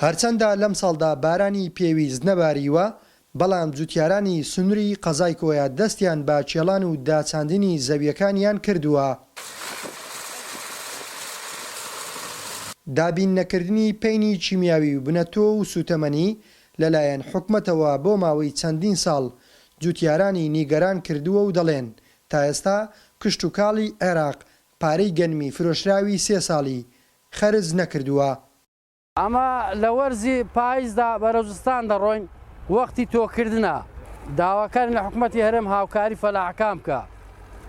هەرچەندە لەم ساڵدا بارانی پێویست نەباریوە، بەڵام جوتیارانی سنووری قەزای کۆیە دەستیان بە چێڵان و داچاندنی زەویەکانیان کردووە. دابین نەکردنی پەینی چیمیاوی و بنەتۆ و سوتەمەنی لەلایەن حکومەتەوە بۆ ماوەی چەندین ساڵ جوتیارانی نیگەران کردووە و دەڵێن تا ئێستا کشت و کاڵی عێراق پارەی گەنمی فرۆشراوی 3 ساڵی خەرج نەکردووە. ئەمە لە وەرزی پاییزدا بەرەوزستان دەڕۆین وەختی تۆکردنە داواکاری لە حکومەتی هەرێم هاوکاری فەلاحەکان بکە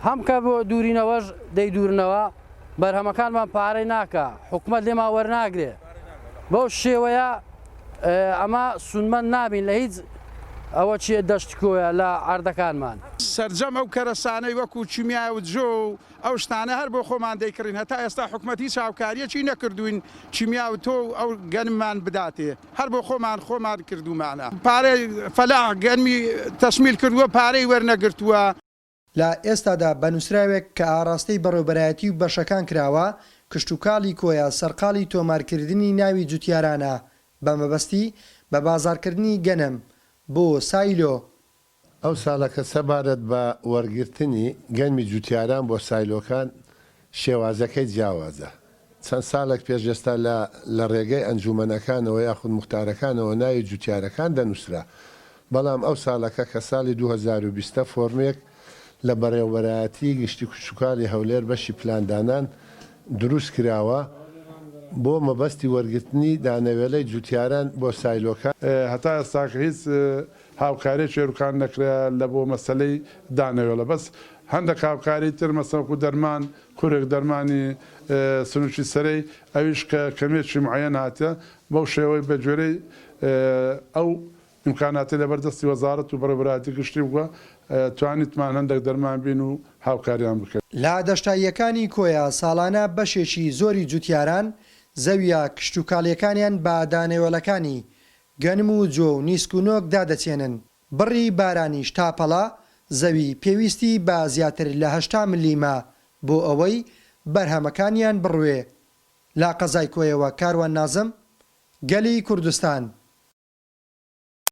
هەمکە بۆ دوورینەوەش دەیدورنەوە بەرهەمەکانمان پارەی ناکە حکومەت لێما وەرناگرێ بەو شێوەیە ئەمە سونمەند نابین لە هیچ ئەوە چیە دەشتکۆیە لە ئاردەکانمان سەرجەم ئەو کەرەسانەی وەکو چیمیا و جۆ و ئەو شتانە هەر بۆ خۆمان دەیکڕین هەتا ئێستا حکومەتی چاوکاریەکی نەکردوین چیمیا و تۆ ئەو گەنممان بداتێ هەر بۆ خۆمان کردومانە پارەی فەلاح گەنمی تەشمیل کردووە پارەی وەرنەگرتووە. لە ئێستادا بە نووسراوێک کە ئاراستەی بەڕێوەبەرایەتی و بەشەکان کراوە کشتتوکاڵی کۆیە سەرقاڵی تۆمارکردنی ناوی جوتیارانە بە مەبەستی بە بازارکردنی گەنم بۆ سایلۆ. ئەو ساڵەکە سەبارەت بە وەرگرتنی گەنمی جوتیاران بۆ سایلۆکان شێوازەکەی جیاوازە. چەند ساڵێک پێشێستا لە ڕێگەی ئەنجومەنەکانەوە یاخود موختارەکانەوە ناوی جوتیارەکان دەنووسرا، بەڵام ئەو ساڵەکە کە ساڵی 2020 فۆرمێک لە بەڕێوەبەرایەتی گشتی کوچوکاڵی هەولێر بەشی پلاندانان دروست کراوە بۆ مەبەستی وەرگرتنی دانەوێلەی جوتیاران بۆ سایلۆکان. هەتا ئێستاکە هیچ هاوکاری شێروکان نەکرا لە بۆ مەسەلەی دانەوێڵە بەس هەندێک هاوکاری تر مەسەڵکو دەرمان کورێک دەرمانی سنووکی سەرەی ئەویش کە کەمێکی معەن هاتە بەو شێوەی بە گوێرەی ئەو ئیمکاناتی لەبەردەستی وەزارەت و بەڕێوەبەرایەتی گشتی بووە توانیتمان هەندێک دەرمان بین و هاوکاریان بکەین. لە دەشتاییەکانی کۆیە ساڵانە بەشێکی زۆری جوتیاران زەویە کشتتوکاڵیەکانیان بە دانەوێڵەکانی گەنم و جۆ و نیسک و نۆک دادەچێنن. بڕی بارانیش تاپەڵا زەوی پێویستی بە زیاتر لە 80 ملیمە بۆ ئەوەی بەرهەمەکانیان بڕوێ. لا قەزای کۆیەوە کاروان نازم، گەلی کوردستان.